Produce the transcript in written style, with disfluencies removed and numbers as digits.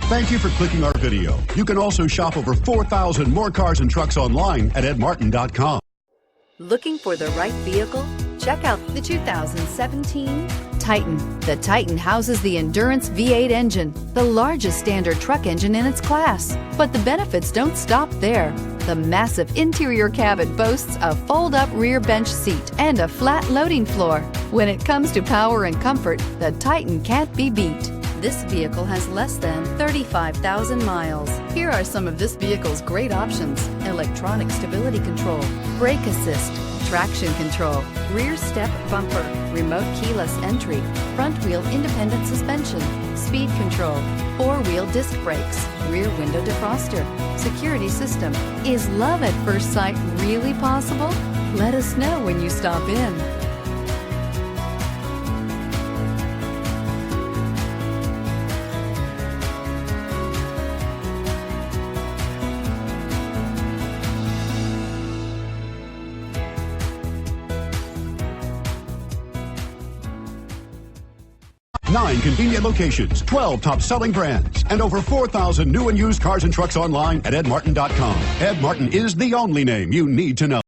Thank you for clicking our video. You can also shop over 4,000 more cars and trucks online at edmartin.com. Looking for the right vehicle? Check out the 2017 Titan. The Titan houses the Endurance V8 engine, the largest standard truck engine in its class. But the benefits don't stop there. The massive interior cabin boasts a fold-up rear bench seat and a flat loading floor. When it comes to power and comfort, the Titan can't be beat. This vehicle has less than 35,000 miles. Here are some of this vehicle's great options: electronic stability control, brake assist, traction control, rear step bumper, remote keyless entry, front wheel independent suspension, speed control, four-wheel disc brakes, rear window defroster, security system. Is love at first sight really possible? Let us know when you stop in. Nine convenient locations, 12 top-selling brands, and over 4,000 new and used cars and trucks online at edmartin.com. Ed Martin is the only name you need to know.